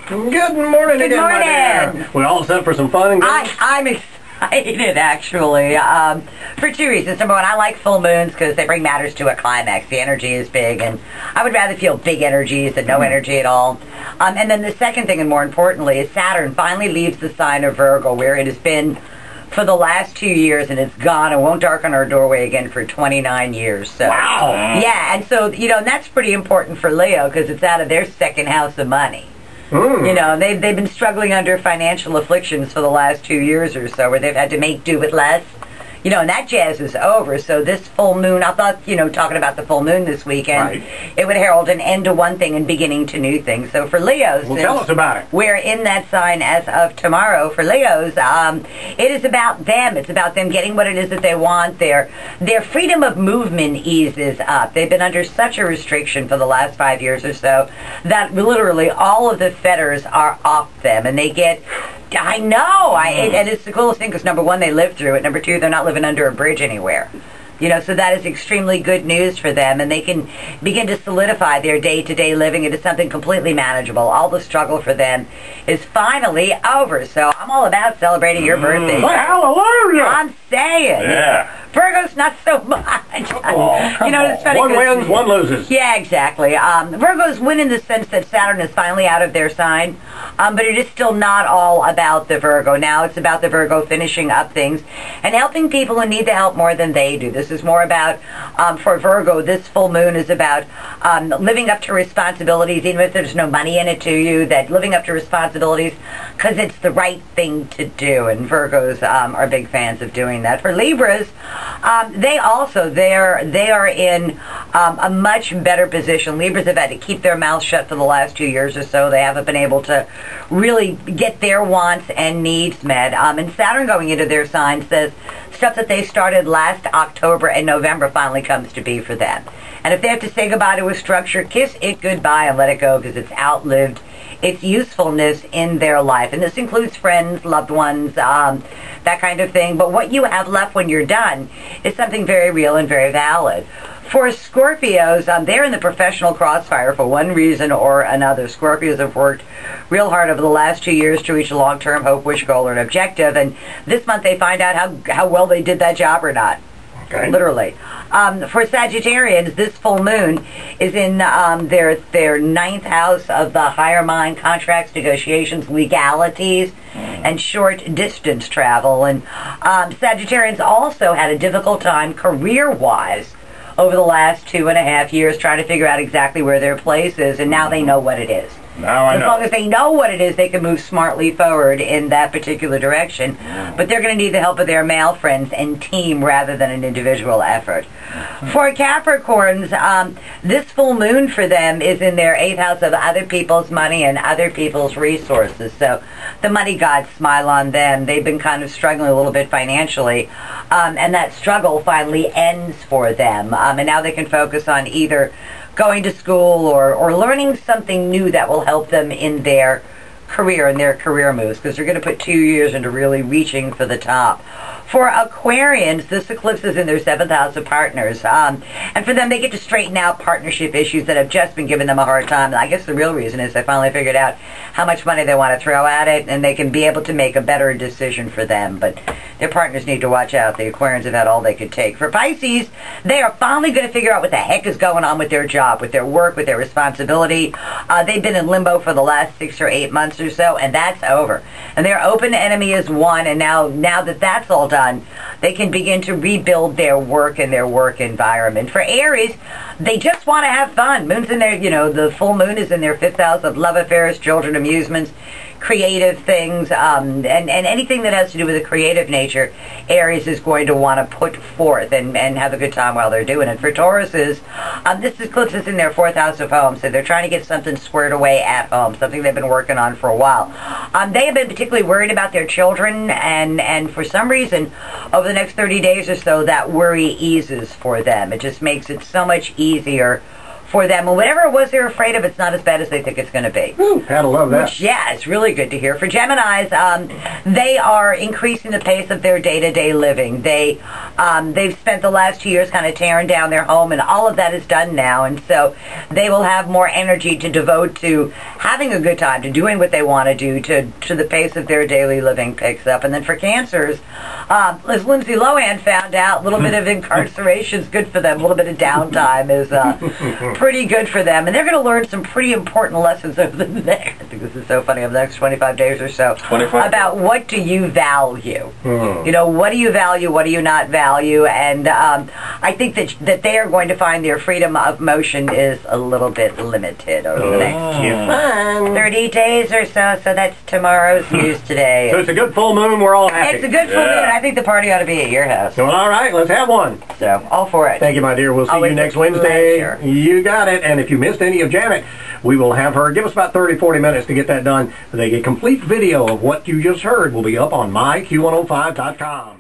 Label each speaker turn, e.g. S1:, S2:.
S1: Good morning again, my dear. We're all set for some fun and games?
S2: I'm excited, actually, for two reasons. Number one, I like full moons because they bring matters to a climax. The energy is big, and I would rather feel big energies than no energy at all. And then the second thing, and more importantly, is Saturn finally leaves the sign of Virgo, where it has been for the last 2 years, and it's gone and won't darken our doorway again for 29 years. So,
S1: wow.
S2: Yeah, and so, and that's pretty important for Leo because it's out of their second house of money. They've been struggling under financial afflictions for the last 2 years or so, where they've had to make do with less. And that jazz is over. So this full moon, I thought, talking about the full moon this weekend, it would herald an end to one thing and beginning to new things. So for Leos,
S1: well, tell us about it.
S2: We're in that sign as of tomorrow. For Leos, it is about them. It's about them getting what it is that they want. Their freedom of movement eases up. They've been under such a restriction for the last 5 years or so that literally all of the fetters are off them, and they get... I know, and it's the coolest thing because number one, they live through it. Number two, they're not living under a bridge anywhere. So that is extremely good news for them, and they can begin to solidify their day-to-day living into something completely manageable. All the struggle for them is finally over. So I'm all about celebrating your birthday.
S1: Hallelujah!
S2: I'm saying.
S1: Yeah.
S2: Virgo's not so much.
S1: It's funny. One wins, one loses.
S2: Yeah, exactly. Virgos win in the sense that Saturn is finally out of their sign, but it is still not all about the Virgo. Now it's about the Virgo finishing up things and helping people who need the help more than they do. This is more about, for Virgo, this full moon is about living up to responsibilities, even if there's no money in it to you, that living up to responsibilities because it's the right thing to do, and Virgos are big fans of doing that. For Libras, they are in a much better position. Libras have had to keep their mouths shut for the last 2 years or so. They haven't been able to really get their wants and needs met. And Saturn going into their sign says stuff that they started last October and November finally comes to be for them. And if they have to say goodbye to a structure, kiss it goodbye and let it go because it's outlived its usefulness in their life. And this includes friends, loved ones, that kind of thing. But what you have left when you're done is something very real and very valid. For Scorpios, they're in the professional crossfire for one reason or another. Scorpios have worked real hard over the last 2 years to reach a long-term hope, wish, goal, or an objective. And this month they find out how well they did that job or not. Okay. Literally. For Sagittarians, this full moon is in their ninth house of the higher mind, contracts, negotiations, legalities, and short distance travel. And Sagittarians also had a difficult time career-wise over the last 2.5 years trying to figure out exactly where their place is, and now they know what it is. As long as they know what it is, they can move smartly forward in that particular direction. But they're going to need the help of their male friends and team rather than an individual effort. For Capricorns, this full moon for them is in their 8th house of other people's money and other people's resources. So the money gods smile on them. They've been kind of struggling a little bit financially. And that struggle finally ends for them. And now they can focus on either going to school or learning something new that will help them in their career and their career moves, because they're going to put 2 years into really reaching for the top. For Aquarians, this eclipse is in their 7th house of partners. And for them, they get to straighten out partnership issues that have just been giving them a hard time. I guess the real reason is they finally figured out how much money they want to throw at it, and they can be able to make a better decision for them. But their partners need to watch out. The Aquarians have had all they could take. For Pisces, they are finally going to figure out what the heck is going on with their job, with their work, with their responsibility. They've been in limbo for the last 6 or 8 months or so, and that's over. And their open enemy is won, and now that that's all done, they can begin to rebuild their work and their work environment. For Aries, they just want to have fun. Moon's in their, the full moon is in their 5th house of love affairs, children, amusements, creative things, and anything that has to do with a creative nature, Aries is going to want to put forth and have a good time while they're doing it. For Tauruses, this eclipse is in their 4th house of home, so they're trying to get something squared away at home, something they've been working on for a while. They have been particularly worried about their children, and for some reason, over the next 30 days or so, that worry eases for them. It just makes it so much easier for them. And whatever it was they're afraid of, it's not as bad as they think it's going to be.
S1: Ooh, had to love that.
S2: Which, yeah, it's really good to hear. For Geminis, they are increasing the pace of their day-to-day living. They've spent the last 2 years kind of tearing down their home, and all of that is done now. And so they will have more energy to devote to having a good time, to doing what they want to do, to the pace of their daily living picks up. And then for Cancers, as Lindsay Lohan found out, a little bit of incarceration is good for them. A little bit of downtime is pretty good for them. And they're going to learn some pretty important lessons over the next, I think this is so funny, over the next 25 days or so, about what do you value. You know, what do you value, what do you not value? And I think that they are going to find their freedom of motion is a little bit limited over the next 30 days or so, so that's tomorrow's news today.
S1: So it's a good full moon, we're all happy.
S2: It's a good full moon, I think the party ought to be at your house.
S1: Well, all right, let's have one.
S2: So, all for it.
S1: Thank you, my dear. We'll see you next Wednesday.
S2: Pleasure.
S1: You got it. And if you missed any of Janet, we will have her. Give us about 30, 40 minutes to get that done. A complete video of what you just heard will be up on myq105.com.